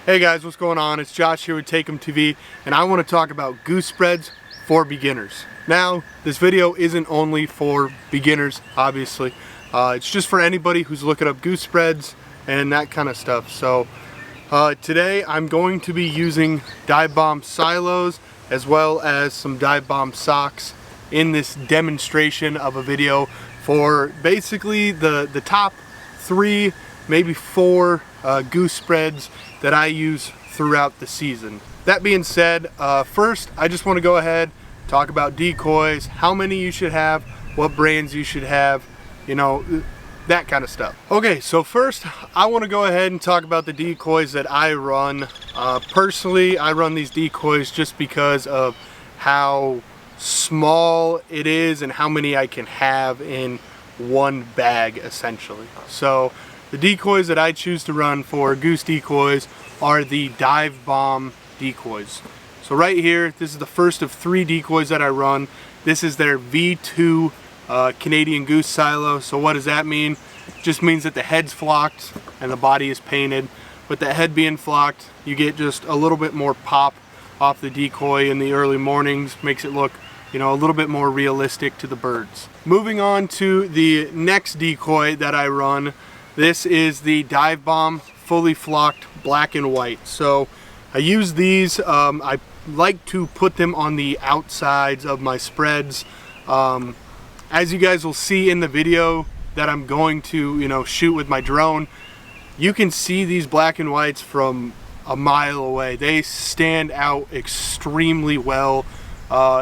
Hey guys, what's going on? It's Josh here with DIVEBOMB, and I want to talk about goose spreads for beginners. Now, this video isn't only for beginners, obviously. It's just for anybody who's looking up goose spreads and that kind of stuff. So today I'm going to be using DIVEBOMB silos as well as some DIVEBOMB socks in this demonstration of a video for basically the top 3, maybe 4 goose spreads that I use throughout the season. That being said, first I just want to go ahead, talk about decoys, how many you should have, what brands you should have, you know, that kind of stuff. Okay, so first I want to go ahead and talk about the decoys that I run. Personally, I run these decoys just because of how small it is and how many I can have in one bag essentially. So the decoys that I choose to run for goose decoys are the DIVEBOMB decoys. So right here, this is the first of 3 decoys that I run. This is their V2 Canadian goose silo. So what does that mean? It just means that the head's flocked and the body is painted. With the head being flocked, you get just a little bit more pop off the decoy in the early mornings. Makes it look, you know, a little bit more realistic to the birds. Moving on to the next decoy that I run. This is the DIVEBOMB fully flocked black and white. So I use these, I like to put them on the outsides of my spreads. As you guys will see in the video that I'm going to, you know, shoot with my drone, you can see these black and whites from a mile away. They stand out extremely well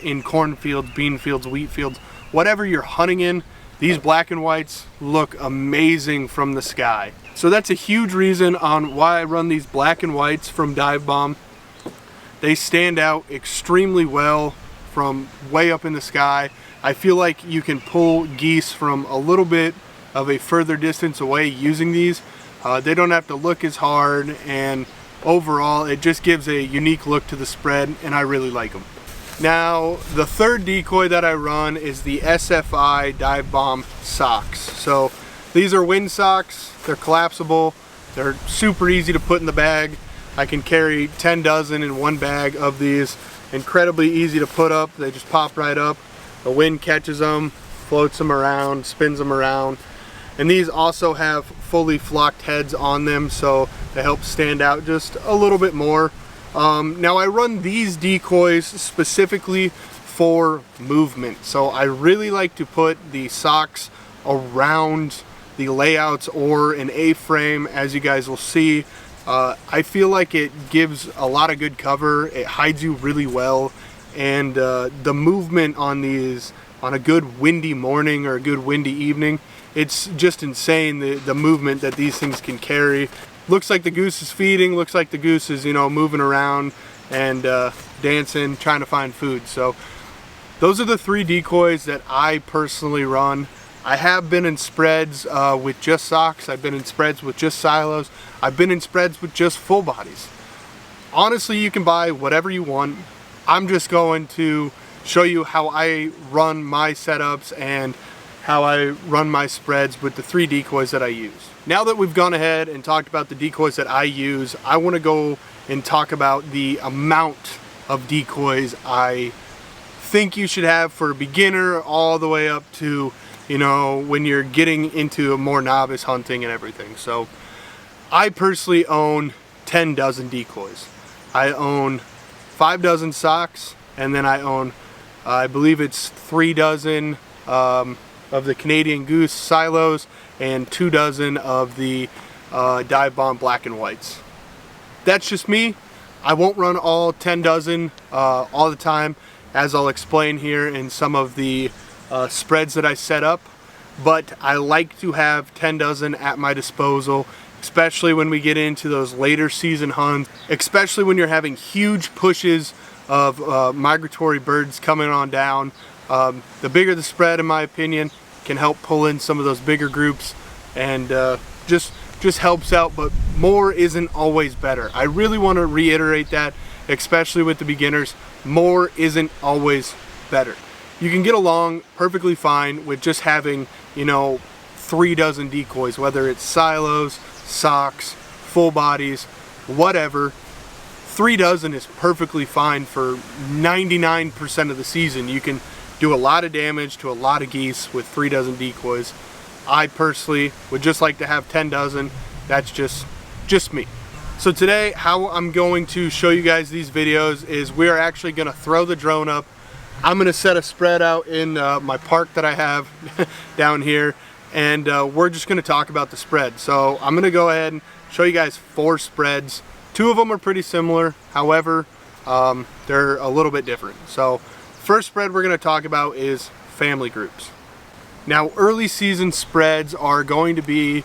in cornfields, bean fields, wheat fields, whatever you're hunting in. These black and whites look amazing from the sky. So that's a huge reason on why I run these black and whites from DIVEBOMB. They stand out extremely well from way up in the sky. I feel like you can pull geese from a little bit of a further distance away using these. They don't have to look as hard, and overall it just gives a unique look to the spread, and I really like them. Now, the third decoy that I run is the SFI DIVEBOMB socks. So these are wind socks. They're collapsible. They're super easy to put in the bag. I can carry 10 dozen in one bag of these. Incredibly easy to put up. They just pop right up. The wind catches them, floats them around, spins them around. And these also have fully flocked heads on them, so they help stand out just a little bit more. Now I run these decoys specifically for movement. So I really like to put the socks around the layouts or an A-frame, as you guys will see. I feel like it gives a lot of good cover. It hides you really well. And the movement on these, on a good windy morning or a good windy evening, it's just insane, the movement that these things can carry. Looks like the goose is feeding, looks like the goose is, you know, moving around and dancing, trying to find food. So those are the 3 decoys that I personally run. I have been in spreads with just socks. I've been in spreads with just silos. I've been in spreads with just full bodies. Honestly, you can buy whatever you want. I'm just going to show you how I run my setups and how I run my spreads with the 3 decoys that I use. Now that we've gone ahead and talked about the decoys that I use, I want to go and talk about the amount of decoys I think you should have for a beginner all the way up to, you know, when you're getting into a more novice hunting and everything. So I personally own 10 dozen decoys. I own 5 dozen socks, and then I own, I believe it's 3 dozen of the Canadian goose silos and 2 dozen of the DIVEBOMB black and whites. That's just me. I won't run all 10 dozen all the time, as I'll explain here in some of the spreads that I set up, but I like to have 10 dozen at my disposal, especially when we get into those later season hunts, especially when you're having huge pushes of migratory birds coming on down. The bigger the spread, in my opinion, can help pull in some of those bigger groups, and just helps out, but more isn't always better. I really want to reiterate that, especially with the beginners. More isn't always better. You can get along perfectly fine with just having, you know, 3 dozen decoys, whether it's silos, socks, full bodies. whatever. 3 dozen is perfectly fine for 99% of the season. You can do a lot of damage to a lot of geese with 3 dozen decoys. I personally would just like to have 10 dozen. That's just me. So today, how I'm going to show you guys these videos is we are actually going to throw the drone up. I'm going to set a spread out in my park that I have down here, and we're just going to talk about the spread. So I'm going to go ahead and show you guys 4 spreads. 2 of them are pretty similar, however, they're a little bit different. So first spread we're going to talk about is family groups. Now, early season spreads are going to be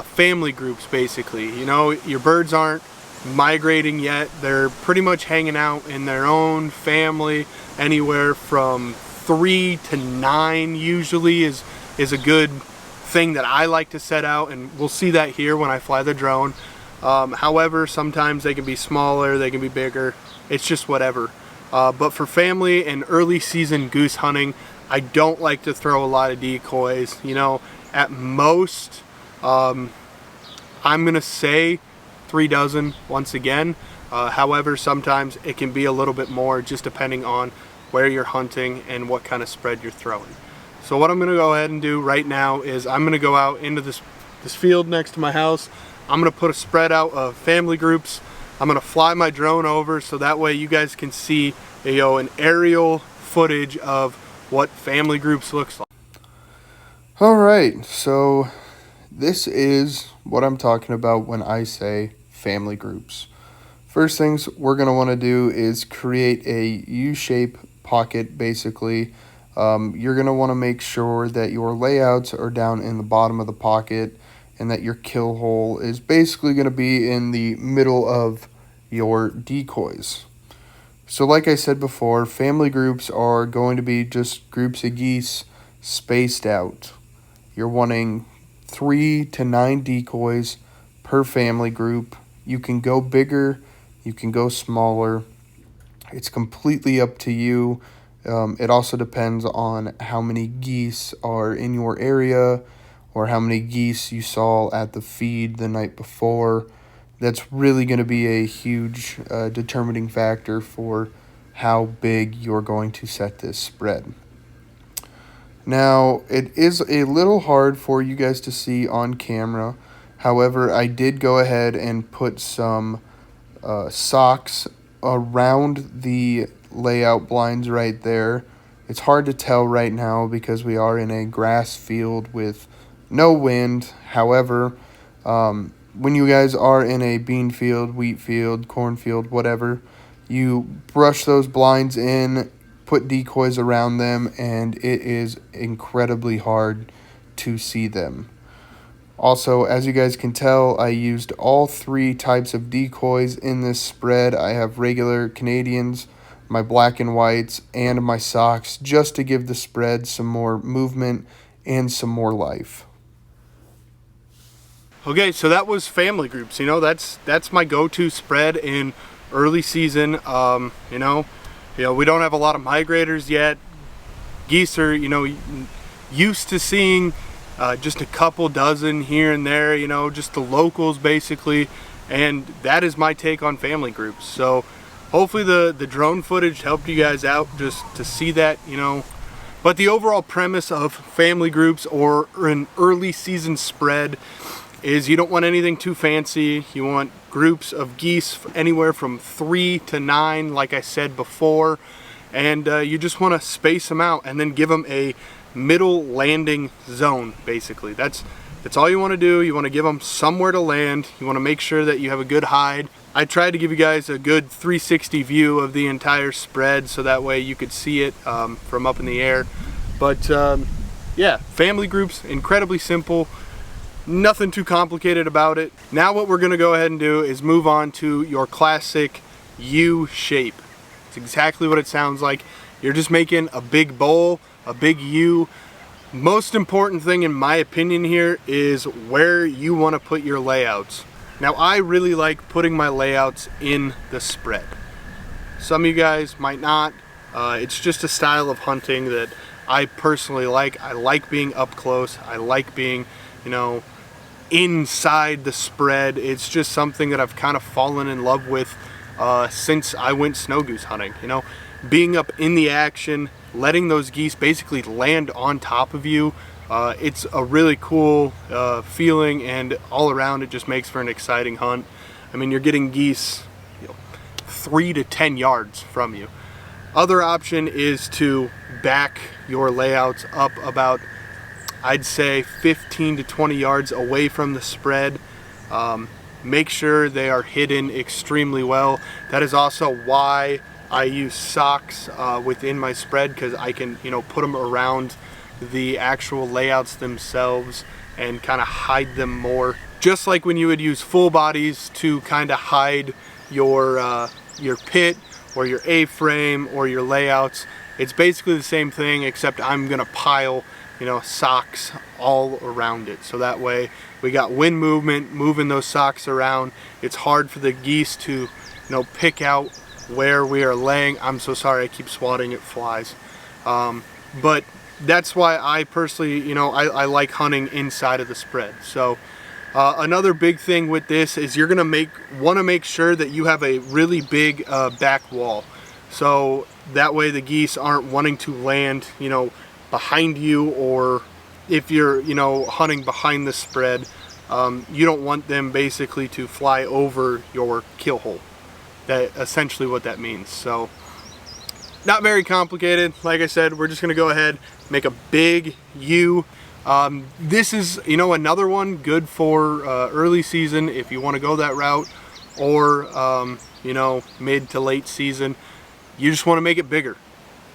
family groups, basically. You know, your birds aren't migrating yet. They're pretty much hanging out in their own family. Anywhere from 3 to 9 usually is a good thing that I like to set out, and we'll see that here when I fly the drone. However, sometimes they can be smaller, they can be bigger. It's just whatever. But for family and early season goose hunting, I don't like to throw a lot of decoys. You know, at most, I'm gonna say 3 dozen once again. However, sometimes it can be a little bit more, just depending on where you're hunting and what kind of spread you're throwing. So what I'm gonna go ahead and do right now is I'm gonna go out into this field next to my house. I'm gonna put a spread out of family groups. I'm gonna fly my drone over so that way you guys can see, you know, an aerial footage of what family groups looks like. All right, so this is what I'm talking about when I say family groups. First things we're gonna wanna do is create a U-shape pocket, basically. You're gonna wanna make sure that your layouts are down in the bottom of the pocket and that your kill hole is basically going to be in the middle of your decoys. So like I said before, family groups are going to be just groups of geese spaced out. You're wanting 3 to 9 decoys per family group. You can go bigger, you can go smaller. It's completely up to you. It also depends on how many geese are in your area, or how many geese you saw at the feed the night before. That's really going to be a huge determining factor for how big you're going to set this spread. Now, it is a little hard for you guys to see on camera. However, I did go ahead and put some socks around the layout blinds right there. It's hard to tell right now because we are in a grass field with no wind. However, when you guys are in a bean field, wheat field, corn field, whatever, you brush those blinds in, put decoys around them, and it is incredibly hard to see them. Also, as you guys can tell, I used all 3 types of decoys in this spread. I have regular Canadians, my black and whites, and my socks, just to give the spread some more movement and some more life. Okay, so that was family groups. You know, that's my go-to spread in early season. You know, we don't have a lot of migrators yet. Geese are, you know, used to seeing just a couple dozen here and there, you know, just the locals basically, and that is my take on family groups. So hopefully the drone footage helped you guys out just to see that, you know. But the overall premise of family groups or an early season spread is you don't want anything too fancy. You want groups of geese anywhere from 3 to 9, like I said before, and you just want to space them out and then give them a middle landing zone. Basically, that's all you want to do. You want to give them somewhere to land. You want to make sure that you have a good hide. I tried to give you guys a good 360 view of the entire spread so that way you could see it from up in the air. But yeah, family groups, incredibly simple. Nothing too complicated about it. Now what we're going to go ahead and do is move on to your classic U shape. It's exactly what it sounds like. You're just making a big bowl, a big U. Most important thing in my opinion here is where you want to put your layouts. Now I really like putting my layouts in the spread. Some of you guys might not. It's just a style of hunting that I personally like. I like being up close. I like being, you know, inside the spread. It's just something that I've kind of fallen in love with since I went snow goose hunting. You know, being up in the action, letting those geese basically land on top of you. It's a really cool feeling, and all around it just makes for an exciting hunt. I mean, you're getting geese, you know, 3 to 10 yards from you. Other option is to back your layouts up about, I'd say, 15 to 20 yards away from the spread. Make sure they are hidden extremely well. That is also why I use socks within my spread, because I can, you know, put them around the actual layouts themselves and kind of hide them more. Just like when you would use full bodies to kind of hide your pit or your A-frame or your layouts. It's basically the same thing, except I'm gonna pile, you know, socks all around it. So that way we got wind movement, moving those socks around. It's hard for the geese to, you know, pick out where we are laying. I'm so sorry, I keep swatting at flies. But that's why I personally, you know, I like hunting inside of the spread. So another big thing with this is you're gonna want to make sure that you have a really big back wall. So that way the geese aren't wanting to land, you know, behind you, or if you're, you know, hunting behind the spread, you don't want them basically to fly over your kill hole. That essentially what that means. So not very complicated. Like I said, we're just gonna go ahead, make a big U. This is, you know, another one good for early season if you want to go that route, or you know, mid to late season. You just want to make it bigger,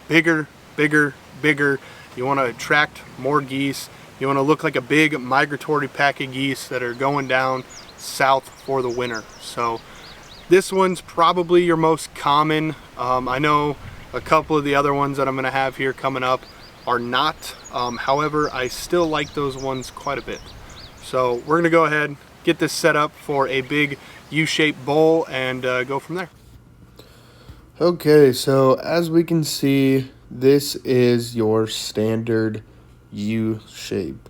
bigger, bigger, bigger. You want to attract more geese. You want to look like a big migratory pack of geese that are going down south for the winter. So this one's probably your most common. I know a couple of the other ones that I'm going to have here coming up are not. However, I still like those ones quite a bit. So we're going to go ahead, get this set up for a big U-shaped bowl, and go from there. Okay, so as we can see, this is your standard U shape.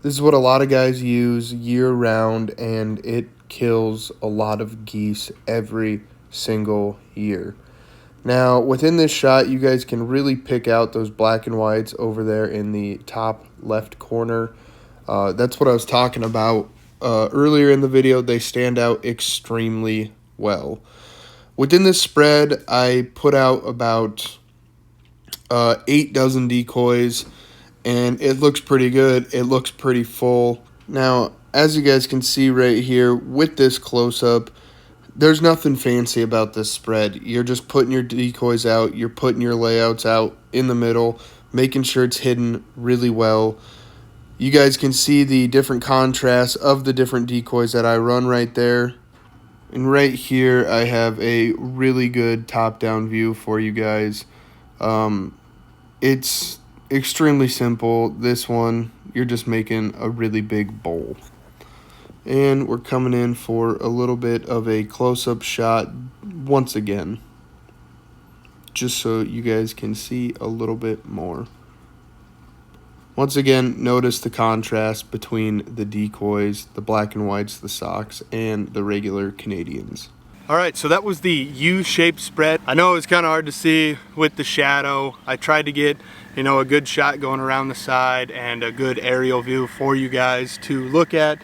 This is what a lot of guys use year round, and it kills a lot of geese every single year. Now, within this shot, you guys can really pick out those black and whites over there in the top left corner. That's what I was talking about earlier in the video. They stand out extremely well. Within this spread, I put out about 8 dozen decoys, and it looks pretty good. It looks pretty full. Now, as you guys can see right here with this close-up, there's nothing fancy about this spread. You're just putting your decoys out, you're putting your layouts out in the middle, making sure it's hidden really well. You guys can see the different contrasts of the different decoys that I run right there. And right here, I have a really good top-down view for you guys. It's extremely simple. This one, you're just making a really big bowl. And we're coming in for a little bit of a close-up shot once again, just so you guys can see a little bit more. Once again, notice the contrast between the decoys, the black and whites, the socks, and the regular Canadians. All right, so that was the U-shaped spread. I know it was kind of hard to see with the shadow. I tried to get, you know, a good shot going around the side and a good aerial view for you guys to look at.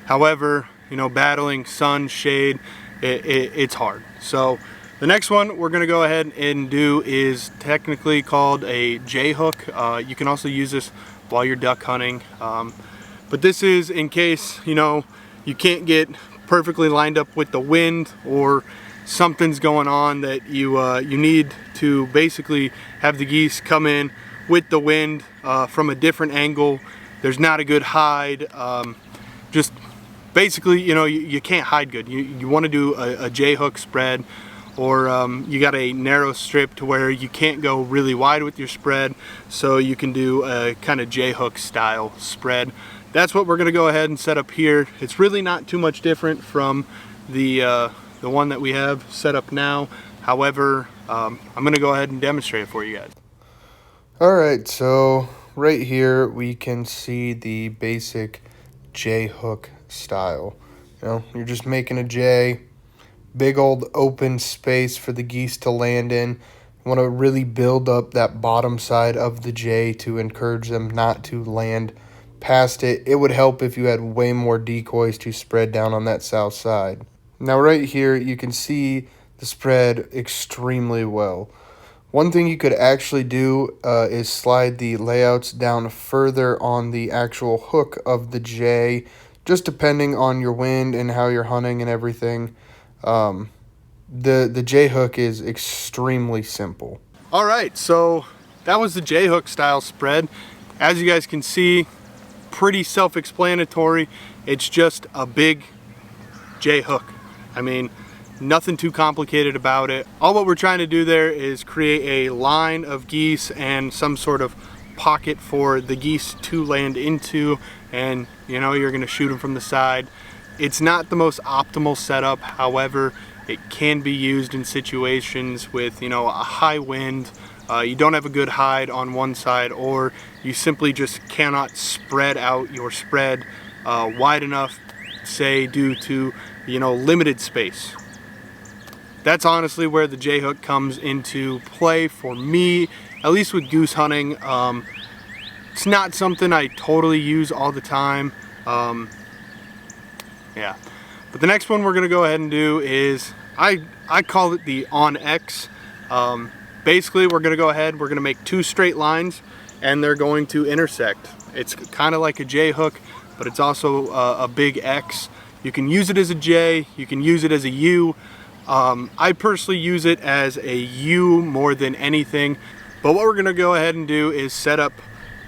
However, you know, battling sun, shade, it's hard. So the next one we're gonna go ahead and do is technically called a J-hook. You can also use this while you're duck hunting. But this is in case, you know, you can't get perfectly lined up with the wind, or something's going on that you need to basically have the geese come in with the wind from a different angle. There's not a good hide. Just basically, you know, you can't hide good. You want to do a J-hook spread, or you got a narrow strip to where you can't go really wide with your spread, so you can do a kind of J-hook style spread. That's what we're going to go ahead and set up here. It's really not too much different from the one that we have set up now. However, I'm going to go ahead and demonstrate it for you guys. Alright, so right here we can see the basic J-hook style. You know, you're just making a J, big old open space for the geese to land in. You want to really build up that bottom side of the J to encourage them not to land past it. It would help if you had way more decoys to spread down on that south side. Now right here you can see the spread extremely well. One thing you could actually do is slide the layouts down further on the actual hook of the J, just depending on your wind and how you're hunting and everything. The J hook is extremely simple. All right, so that was the J hook style spread. As you guys can see, pretty self-explanatory. It's just a big J hook. I mean, nothing too complicated about it. All what we're trying to do there is create a line of geese and some sort of pocket for the geese to land into, and you know, you're gonna shoot them from the side. It's not the most optimal setup, however, it can be used in situations with, you know, a high wind, you don't have a good hide on one side, or you simply just cannot spread out your spread wide enough, say due to, you know, limited space. That's honestly where the J hook comes into play for me, at least with goose hunting. It's not something I totally use all the time. Yeah, but the next one we're gonna go ahead and do is, I call it the onyx. Basically, we're gonna go ahead, we're gonna make two straight lines and they're going to intersect. It's kind of like a J hook, but it's also a big X. You can use it as a J, you can use it as a U. I personally use it as a U more than anything, but what we're gonna go ahead and do is set up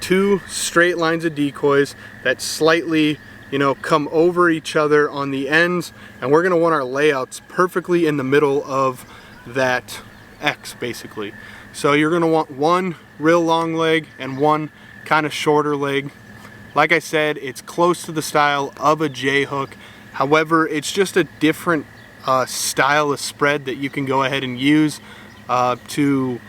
two straight lines of decoys that slightly, you know, come over each other on the ends, and we're gonna want our layouts perfectly in the middle of that X, basically. So you're gonna want one real long leg and one kind of shorter leg. Like I said, it's close to the style of a J hook. However, it's just a different style of spread that you can go ahead and use to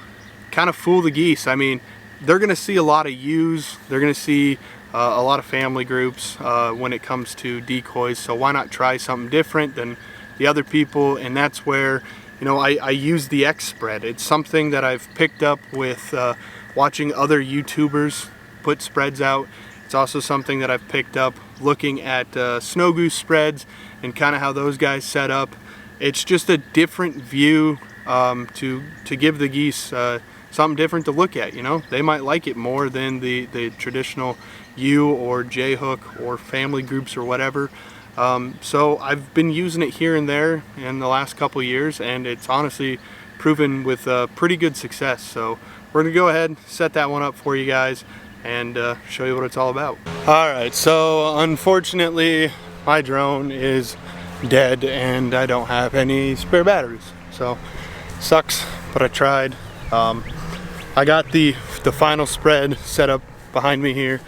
kind of fool the geese. I mean, they're gonna see a lot of U's, they're gonna see a lot of family groups when it comes to decoys, so why not try something different than the other people? And that's where, you know, I use the X spread. It's something that I've picked up with watching other YouTubers put spreads out. It's also something that I've picked up looking at snow goose spreads and kind of how those guys set up. It's just a different view to give the geese something different to look at. You know, they might like it more than the traditional U or J hook or family groups or whatever. So I've been using it here and there in the last couple years, and it's honestly proven with pretty good success. So we're gonna go ahead and set that one up for you guys and show you what it's all about. All right, so unfortunately my drone is dead and I don't have any spare batteries, so sucks, but I tried. I got the final spread set up behind me here.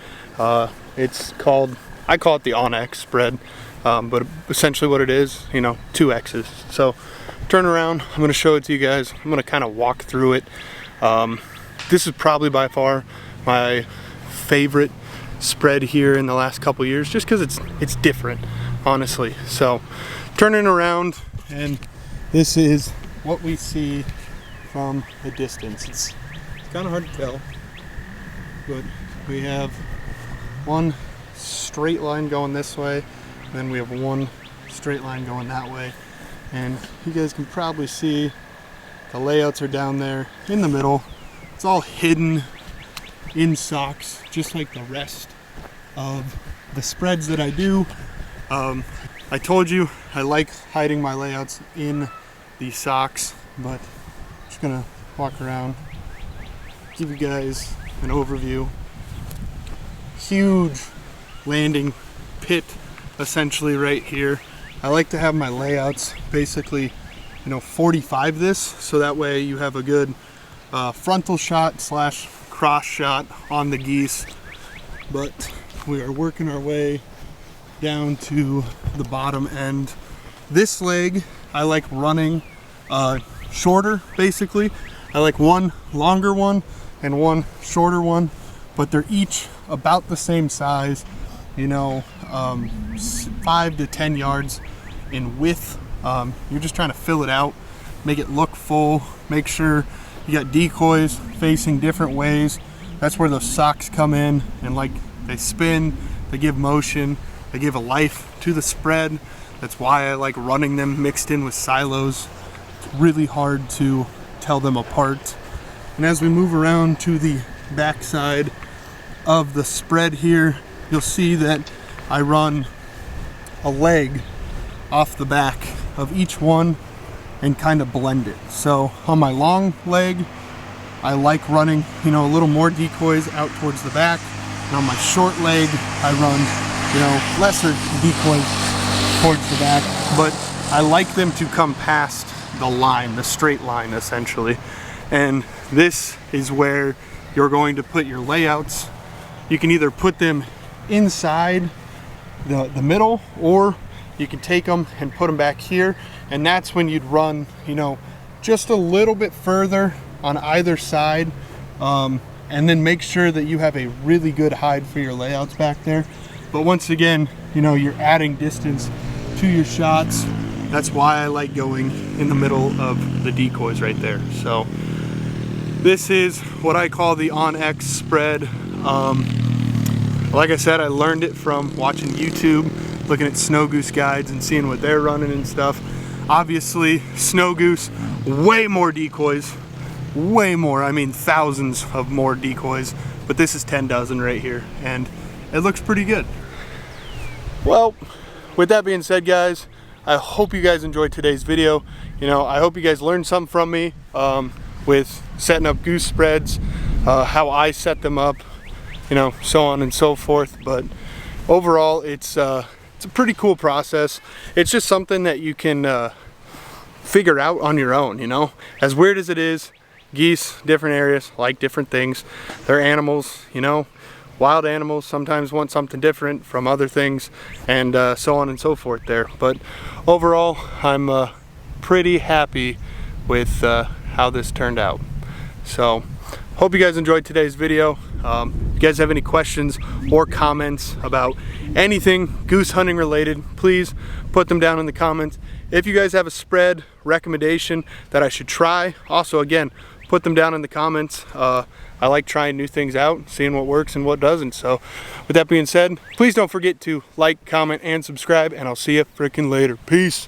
It's called, I call it the onyx spread, but essentially what it is, you know, two X's. So turn around, I'm gonna show it to you guys. I'm gonna kind of walk through it. This is probably by far my favorite spread here in the last couple years, just because it's different, honestly. So turning around, and this is what we see from the distance. It's kind of hard to tell, but we have one straight line going this way, and then we have one straight line going that way, and you guys can probably see the layouts are down there in the middle. It's all hidden in socks, just like the rest of the spreads that I do. I told you I like hiding my layouts in the socks, but I'm just gonna walk around, give you guys an overview. Huge landing pit essentially right here. I like to have my layouts basically, you know, 45 this, so that way you have a good frontal shot slash cross shot on the geese. But we are working our way down to the bottom end. This leg I like running shorter, basically. I like one longer one and one shorter one, but they're each about the same size. You know, 5 to 10 yards in width. You're just trying to fill it out, make it look full, make sure you got decoys facing different ways. That's where those socks come in, and like they spin, they give motion, they give a life to the spread. That's why I like running them mixed in with silos. It's really hard to tell them apart. And as we move around to the back side of the spread here, you'll see that I run a leg off the back of each one and kind of blend it. So on my long leg, I like running, a little more decoys out towards the back. And on my short leg, I run, lesser decoys towards the back. But I like them to come past the line, the straight line essentially. And this is where you're going to put your layouts. You can either put them inside the middle, or you can take them and put them back here, and that's when you'd run just a little bit further on either side, and then make sure that you have a really good hide for your layouts back there. But once again, you're adding distance to your shots. That's why I like going in the middle of the decoys right there. So this is what I call the onyx spread. Like I said, I learned it from watching YouTube, looking at snow goose guides and seeing what they're running and stuff. Obviously, snow goose, way more decoys, way more. I mean, thousands of more decoys, but this is 10 dozen right here, and it looks pretty good. Well, with that being said, guys, I hope you guys enjoyed today's video. I hope you guys learned something from me with setting up goose spreads, how I set them up, so on and so forth. But overall, it's a pretty cool process. It's just something that you can figure out on your own, As weird as it is, geese, different areas, like different things. They're animals, wild animals sometimes want something different from other things, and so on and so forth there. But overall, I'm pretty happy with how this turned out. So hope you guys enjoyed today's video. If you guys have any questions or comments about anything goose hunting related, please put them down in the comments. If you guys have a spread recommendation that I should try, also again, put them down in the comments. I like trying new things out, seeing what works and what doesn't. So with that being said, please don't forget to like, comment, and subscribe, and I'll see you freaking later. Peace.